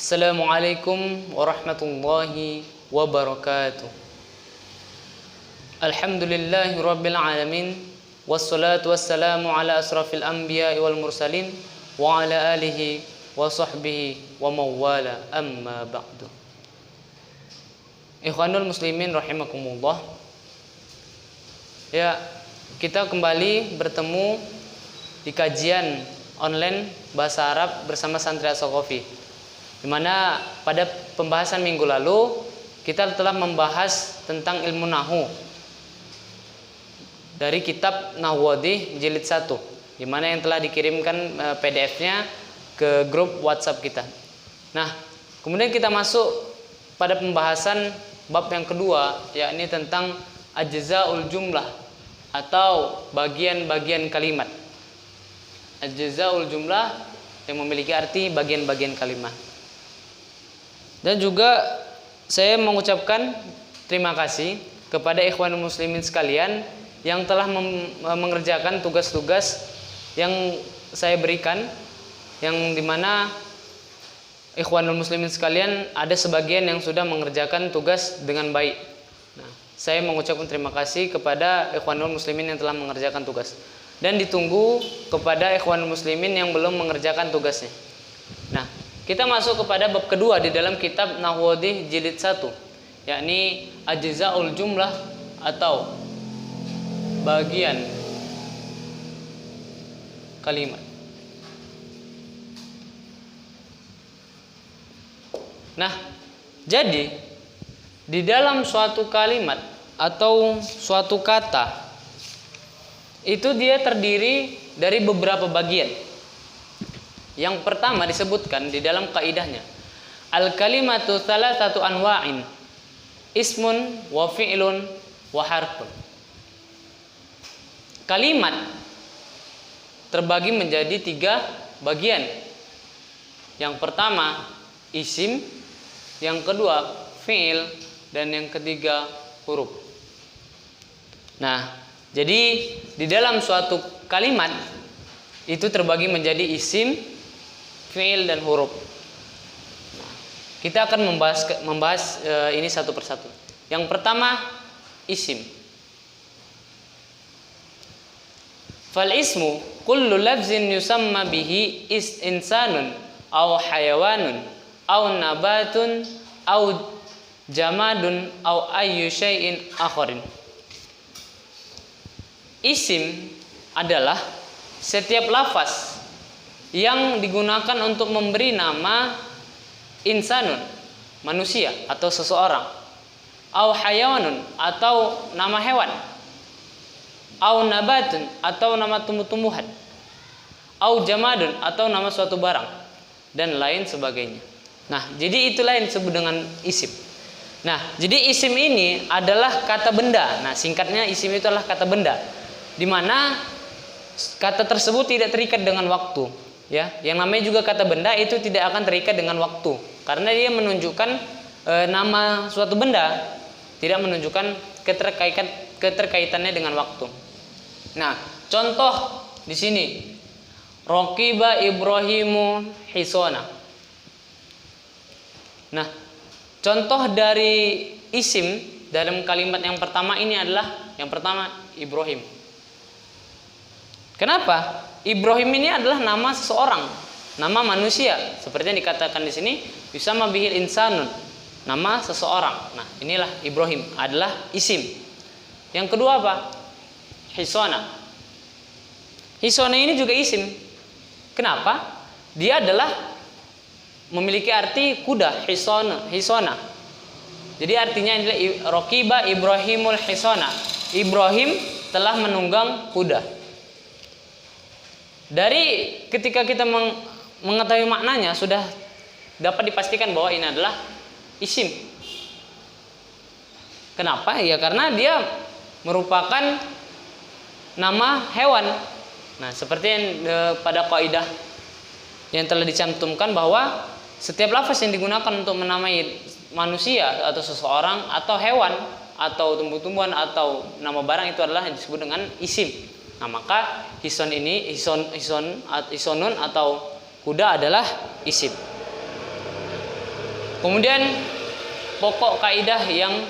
Assalamualaikum warahmatullahi wabarakatuh. Alhamdulillahi rabbil alamin. Wassalatu wassalamu ala asrafil anbiya wal mursalin wa ala alihi wa sahbihi wa mawala amma ba'du. Ikhwanul muslimin rahimakumullah. Ya, kita kembali bertemu di kajian online bahasa Arab bersama Santri As-Saqafi. Di mana pada pembahasan minggu lalu kita telah membahas tentang ilmu nahwu dari kitab Nahwudhi jilid 1, di mana yang telah dikirimkan PDF-nya ke grup WhatsApp kita. Nah, kemudian kita masuk pada pembahasan bab yang kedua, yakni tentang ajzaul jumlah atau bagian-bagian kalimat. Ajzaul jumlah yang memiliki arti bagian-bagian kalimat. Dan juga saya mengucapkan terima kasih kepada ikhwanul muslimin sekalian yang telah mengerjakan tugas-tugas yang saya berikan, yang dimana ikhwanul muslimin sekalian ada sebagian yang sudah mengerjakan tugas dengan baik. Nah, saya mengucapkan terima kasih kepada ikhwanul muslimin yang telah mengerjakan tugas, dan ditunggu kepada ikhwanul muslimin yang belum mengerjakan tugasnya. Nah, kita masuk kepada bab kedua di dalam kitab Nahwudhi jilid 1, yakni ajzaul jumlah atau bagian kalimat. Nah, jadi di dalam suatu kalimat atau suatu kata itu dia terdiri dari beberapa bagian. Yang pertama disebutkan di dalam kaidahnya, al-kalimatu thalathatu anwa'in, ismun wa fi'lun wa harfun. Kalimat terbagi menjadi 3 bagian. Yang pertama isim, yang kedua fi'il, dan yang ketiga huruf. Nah, jadi di dalam suatu kalimat itu terbagi menjadi isim, fi'il, dan huruf. Kita akan membahas ini satu persatu. Yang pertama isim. Fal ismu kullu lafzin yusamma bihi insanun aw hayawanun aw nabatun aw jamadun aw ayyu syai'in akharin. Isim adalah setiap lafaz yang digunakan untuk memberi nama insanun, manusia atau seseorang, au hayawanun atau nama hewan, au nabatun atau nama tumbuh-tumbuhan, au jamadun atau nama suatu barang, dan lain sebagainya. Nah, jadi itulah yang disebut dengan isim. Nah, jadi isim ini adalah kata benda. Nah, singkatnya isim itu adalah kata benda, di mana kata tersebut tidak terikat dengan waktu. Ya, yang namanya juga kata benda itu tidak akan terikat dengan waktu, karena dia menunjukkan nama suatu benda, tidak menunjukkan keterkaitannya dengan waktu. Nah, contoh di sini, Raqiba Ibrahimu hisona. Nah, contoh dari isim dalam kalimat yang pertama ini adalah yang pertama Ibrahim. Kenapa? Ibrahim ini adalah nama seseorang, nama manusia, seperti yang dikatakan di sini, yusamma bihil insanun, nama seseorang. Nah, inilah Ibrahim adalah isim. Yang kedua apa? Hisona. Hisona ini juga isim. Kenapa? Dia adalah memiliki arti kuda, hisona. Jadi artinya adalah Raqiba Ibrahimul hisona. Ibrahim telah menunggang kuda. Dari ketika kita mengetahui maknanya, sudah dapat dipastikan bahwa ini adalah isim. Kenapa? Ya karena dia merupakan nama hewan. Nah, seperti yang pada kaidah yang telah dicantumkan bahwa setiap lafaz yang digunakan untuk menamai manusia atau seseorang atau hewan atau tumbuh-tumbuhan atau nama barang itu adalah yang disebut dengan isim. Nah, maka hisonun atau kuda adalah isim. Kemudian pokok kaidah yang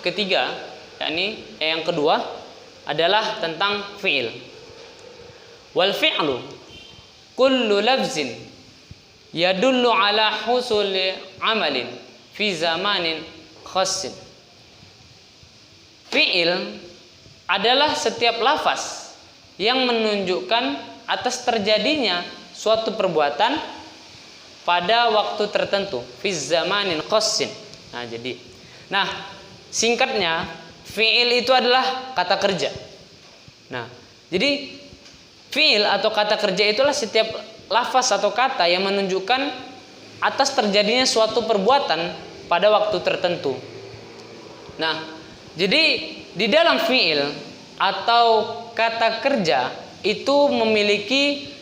ketiga, yakni yang kedua adalah tentang fi'il. Wal fi'lu kullu lafzin yadullu ala husuli amalin fi zamanin khassin. Fi'il adalah setiap lafaz yang menunjukkan atas terjadinya suatu perbuatan pada waktu tertentu, fi zamanin khassin. Nah, singkatnya fi'il itu adalah kata kerja. Nah, jadi fi'il atau kata kerja itulah setiap lafaz atau kata yang menunjukkan atas terjadinya suatu perbuatan pada waktu tertentu. Nah, jadi di dalam fi'il atau kata kerja itu memiliki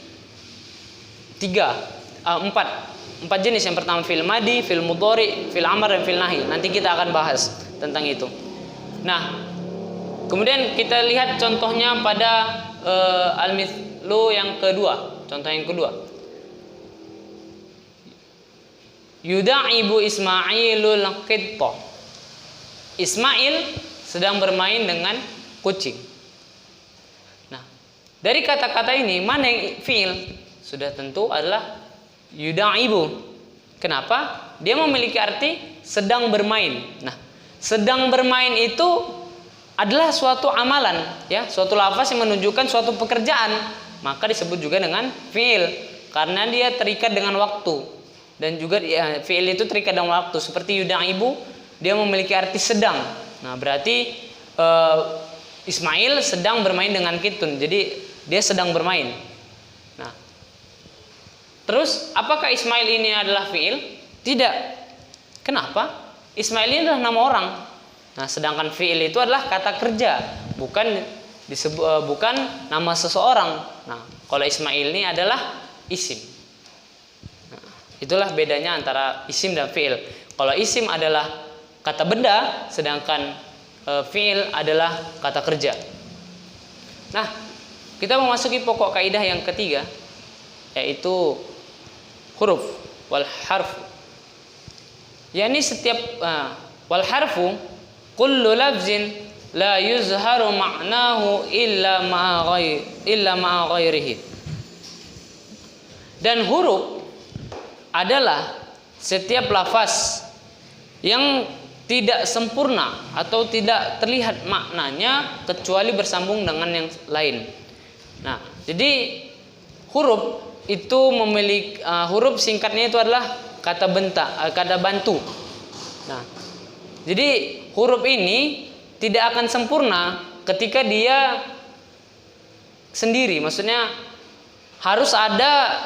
empat jenis. Yang pertama fi'il madi, fi'il mudhari, fi'il amr, dan fi'il nahi. Nanti kita akan bahas tentang itu. Nah, kemudian kita lihat contohnya pada al-mithlu yang kedua. Contoh yang kedua. Yuda'ibu Ismailul qitta. Ismail sedang bermain dengan kucing. Nah, dari kata-kata ini mana yang fi'il? Sudah tentu adalah yuda'ibu. Kenapa? Dia memiliki arti sedang bermain. Nah, sedang bermain itu adalah suatu amalan, ya, suatu lafaz yang menunjukkan suatu pekerjaan, maka disebut juga dengan fi'il karena dia terikat dengan waktu. Dan juga fi'il itu terikat dengan waktu, seperti yuda'ibu, dia memiliki arti sedang. Nah, berarti Ismail sedang bermain dengan kitun, jadi dia sedang bermain. Nah, terus apakah Ismail ini adalah fi'il? Tidak. Kenapa? Ismail ini adalah nama orang. Nah, sedangkan fi'il itu adalah kata kerja, bukan nama seseorang. Nah, kalau Ismail ini adalah isim. Nah, itulah bedanya antara isim dan fi'il. Kalau isim adalah kata benda, sedangkan fi'il adalah kata kerja. Nah, kita memasuki pokok kaidah yang ketiga, yaitu huruf wal harf. Yani setiap wal harfu kullu lafzin la yuzharu ma'nahu illa ma'a ghairihi. Dan huruf adalah setiap lafaz yang tidak sempurna atau tidak terlihat maknanya kecuali bersambung dengan yang lain. Nah, jadi huruf itu memiliki huruf singkatnya itu adalah kata bantu. Nah, jadi huruf ini tidak akan sempurna ketika dia sendiri. Maksudnya harus ada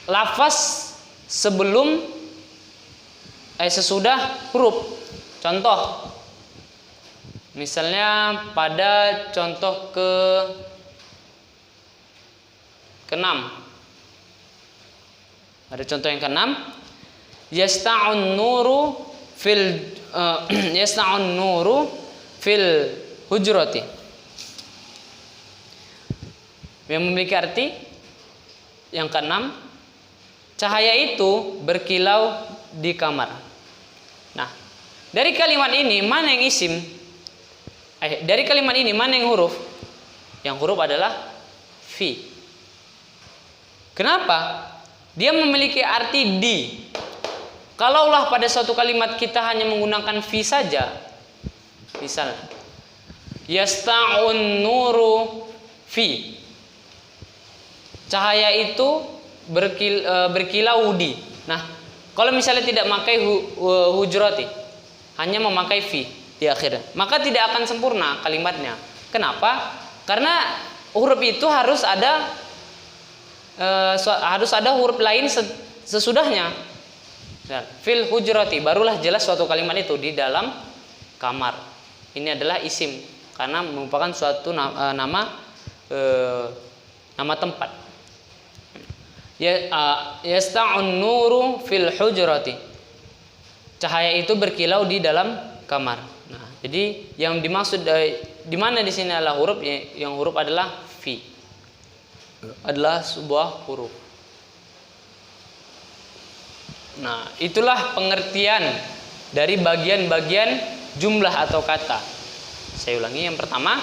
lafaz sebelum sesudah huruf. Contoh, misalnya pada contoh ke-6. Ada contoh yang ke-6. Yasta'un nuru fil hujrati. Yang memiliki arti yang ke-6, cahaya itu berkilau di kamar. Nah, dari kalimat ini mana yang isim? Dari kalimat ini mana yang huruf? Yang huruf adalah fi. Kenapa? Dia memiliki arti di. Kalaulah pada suatu kalimat kita hanya menggunakan fi saja, misal yasta'un nuru fi, cahaya itu berkilau di. Nah, kalau misalnya tidak memakai hujrati, hanya memakai fi di akhirnya, maka tidak akan sempurna kalimatnya. Kenapa? Karena huruf itu harus ada huruf lain sesudahnya. Fil hujrati, barulah jelas suatu kalimat itu di dalam kamar. Ini adalah isim karena merupakan suatu nama tempat. Yasta'un nuru fil hujrati, cahaya itu berkilau di dalam kamar. Nah, jadi yang dimaksud di mana di sini adalah huruf, yang huruf adalah fi, adalah sebuah huruf. Nah, itulah pengertian dari bagian-bagian jumlah atau kata. Saya ulangi, yang pertama,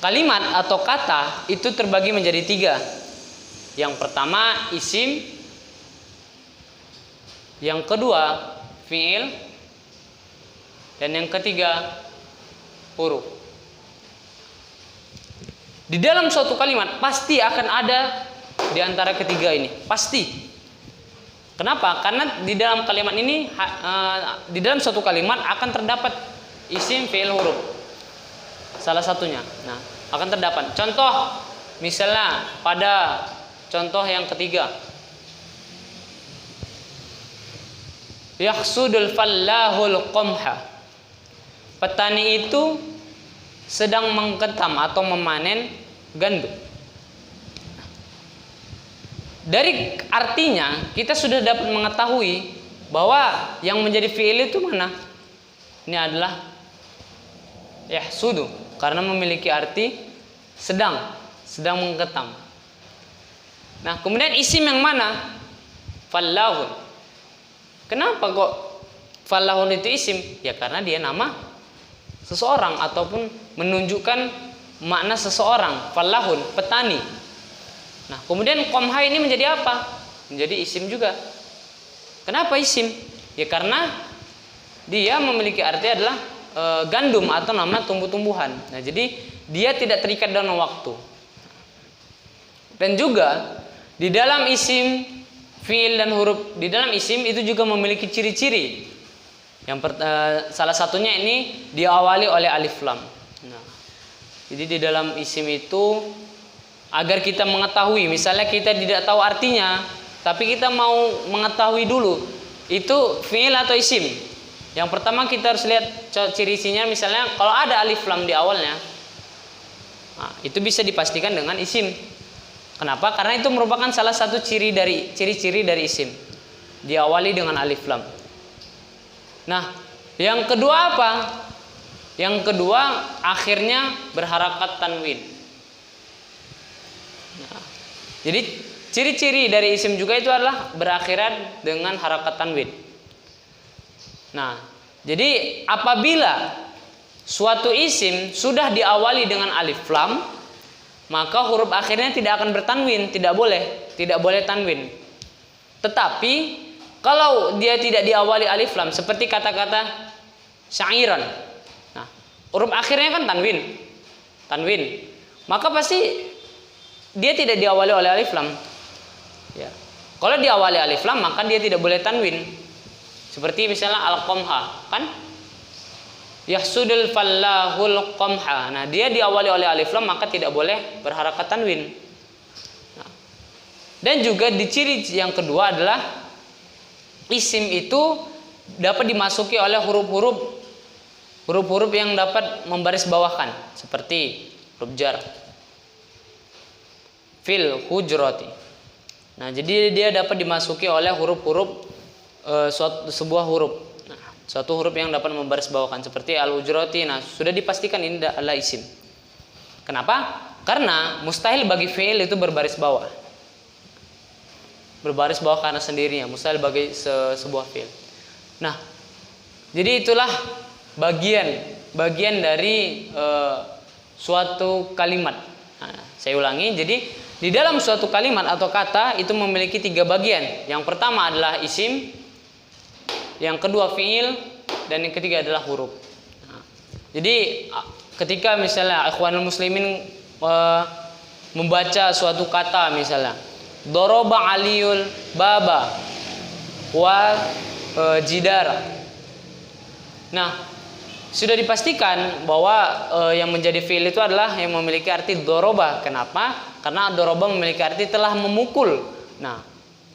kalimat atau kata itu terbagi menjadi 3. Yang pertama isim, yang kedua fiil, dan yang ketiga huruf. Di dalam suatu kalimat pasti akan ada di antara ketiga ini, pasti. Kenapa? Karena di dalam kalimat ini, di dalam suatu kalimat akan terdapat isim, fiil, huruf. Salah satunya. Nah, akan terdapat. Contoh, misalnya pada contoh yang ketiga, yahsudul fallahul qamha. Petani itu sedang mengketam atau memanen gandum. Dari artinya kita sudah dapat mengetahui bahwa yang menjadi fiil itu mana? Ini adalah yahsudu, karena memiliki arti sedang mengketam. Nah, kemudian isim yang mana? Fallahun. Kenapa kok fallahun itu isim? Ya karena dia nama seseorang ataupun menunjukkan makna seseorang. Fallahun, petani. Nah, kemudian qamha ini menjadi apa? Menjadi isim juga. Kenapa isim? Ya karena dia memiliki arti adalah gandum atau nama tumbuh-tumbuhan. Nah, jadi dia tidak terikat dengan waktu. Dan juga di dalam isim, fiil dan huruf, di dalam isim itu juga memiliki ciri-ciri. Salah satunya ini diawali oleh alif lam. Nah, jadi di dalam isim itu agar kita mengetahui, misalnya kita tidak tahu artinya, tapi kita mau mengetahui dulu itu fiil atau isim. Yang pertama kita harus lihat ciri-cirinya, misalnya kalau ada alif lam di awalnya, nah, itu bisa dipastikan dengan isim. Kenapa? Karena itu merupakan salah satu ciri-ciri dari isim. Diawali dengan alif lam. Nah, yang kedua apa? Yang kedua akhirnya berharakat tanwin. Nah, jadi ciri-ciri dari isim juga itu adalah berakhiran dengan harakat tanwin. Nah, jadi apabila suatu isim sudah diawali dengan alif lam, maka huruf akhirnya tidak akan bertanwin, tidak boleh tanwin. Tetapi kalau dia tidak diawali alif lam, seperti kata-kata syairan, nah huruf akhirnya kan tanwin, maka pasti dia tidak diawali oleh alif lam. Ya. Kalau diawali alif lam, maka dia tidak boleh tanwin. Seperti misalnya al-qamha, kan? Yahsudul fallahul qamha. Nah, dia diawali oleh alif lam, maka tidak boleh berharakat tanwin. Nah, dan juga di ciri yang kedua adalah isim itu dapat dimasuki oleh huruf-huruf yang dapat membaris bawahkan, seperti huruf jar. Fil hujrati. Nah, jadi dia dapat dimasuki oleh huruf-huruf sebuah huruf. Nah, suatu huruf yang dapat membaris bawahkan seperti al-hujrati. Nah, sudah dipastikan ini adalah isim. Kenapa? Karena mustahil bagi fiil itu berbaris bawah. Berbaris bawah karena sendirinya, mustahil bagi sebuah fiil. Nah, jadi itulah bagian dari suatu kalimat. Nah, saya ulangi, jadi di dalam suatu kalimat atau kata itu memiliki 3 bagian. Yang pertama adalah isim, yang kedua fiil, dan yang ketiga adalah huruf. Nah, jadi ketika misalnya ikhwanul muslimin membaca suatu kata, misalnya doroba aliyul baba wa jidara. Nah, sudah dipastikan bahwa yang menjadi fiil itu adalah yang memiliki arti doroba. Kenapa? Karena doroba memiliki arti telah memukul. Nah,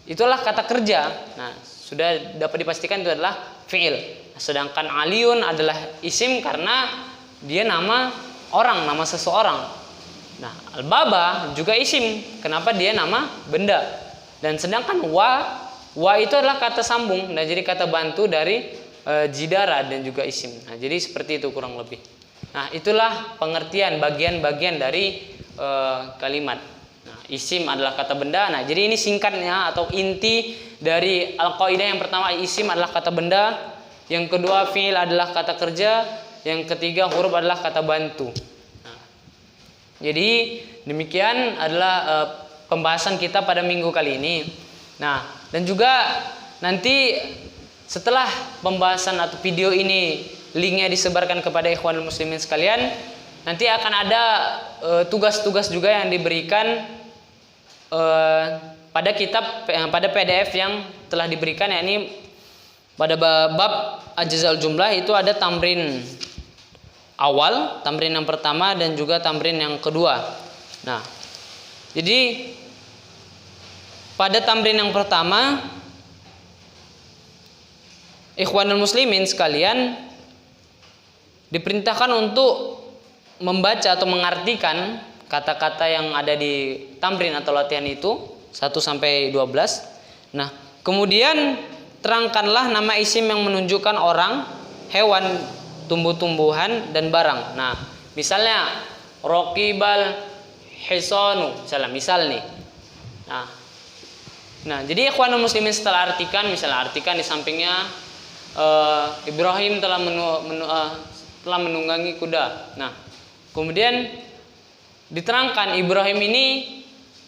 itulah kata kerja. Nah, sudah dapat dipastikan itu adalah fiil. Sedangkan aliyun adalah isim karena dia nama orang, nama seseorang. Nah, al-baba juga isim. Kenapa? Dia nama benda. Dan sedangkan wa itu adalah kata sambung. Nah, jadi kata bantu dari jidara dan juga isim. Nah, jadi seperti itu kurang lebih. Nah, itulah pengertian bagian-bagian dari kalimat. Nah, isim adalah kata benda. Nah, jadi ini singkatnya atau inti dari al-qaidah yang pertama, isim adalah kata benda. Yang kedua, fi'il adalah kata kerja. Yang ketiga, huruf adalah kata bantu. Nah, jadi demikian adalah pembahasan kita pada minggu kali ini. Nah, dan juga nanti setelah pembahasan atau video ini linknya disebarkan kepada ikhwanul muslimin sekalian, nanti akan ada tugas-tugas juga yang diberikan pada kitab, pada PDF yang telah diberikan, yakni pada bab ajza'ul jumlah itu ada tamrin awal, tamrin yang pertama dan juga tamrin yang kedua. Nah, jadi pada tamrin yang pertama, ikhwanul muslimin sekalian diperintahkan untuk membaca atau mengartikan kata-kata yang ada di tamrin atau latihan itu 1 sampai 12. Nah, kemudian terangkanlah nama isim yang menunjukkan orang, hewan, tumbuh-tumbuhan dan barang. Nah, misalnya raqibal hisanu, misal nih. Nah, jadi ikhwanul muslimin setelah artikan, misalnya artikan di sampingnya Ibrahim telah menunggangi kuda. Nah, kemudian diterangkan Ibrahim ini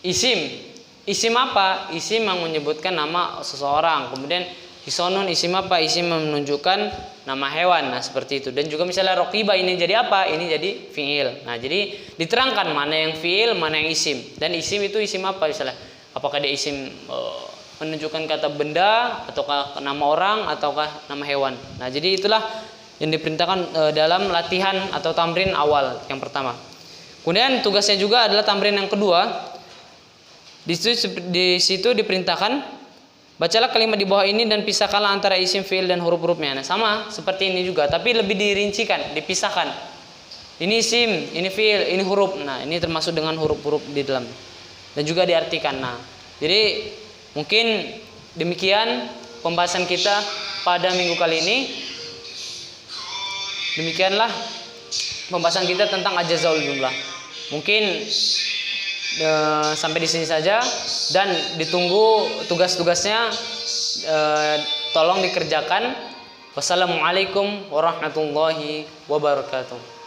isim. Isim apa? Isim yang menyebutkan nama seseorang. Kemudian hisonun isim apa? Isim yang menunjukkan nama hewan. Nah, seperti itu. Dan juga misalnya roqiba ini jadi apa? Ini jadi fi'il. Nah, jadi diterangkan mana yang fi'il, mana yang isim. Dan isim itu isim apa? Misalnya apakah dia isim menunjukkan kata benda, ataukah nama orang, ataukah nama hewan. Nah, jadi itulah yang diperintahkan dalam latihan atau tamrin awal yang pertama. Kemudian tugasnya juga adalah tamrin yang kedua. Di situ diperintahkan bacalah kalimat di bawah ini dan pisahkanlah antara isim, fi'il dan huruf-hurufnya. Nah, sama seperti ini juga, tapi lebih dirincikan, dipisahkan. Ini isim, ini fi'il, ini huruf. Nah, ini termasuk dengan huruf-huruf di dalam. Dan juga diartikan. Nah, jadi mungkin demikian pembahasan kita pada minggu kali ini. Demikianlah pembahasan kita tentang ajza'ul jumlah. Mungkin sampai di sini saja, dan ditunggu tugas-tugasnya, tolong dikerjakan. Wassalamualaikum warahmatullahi wabarakatuh.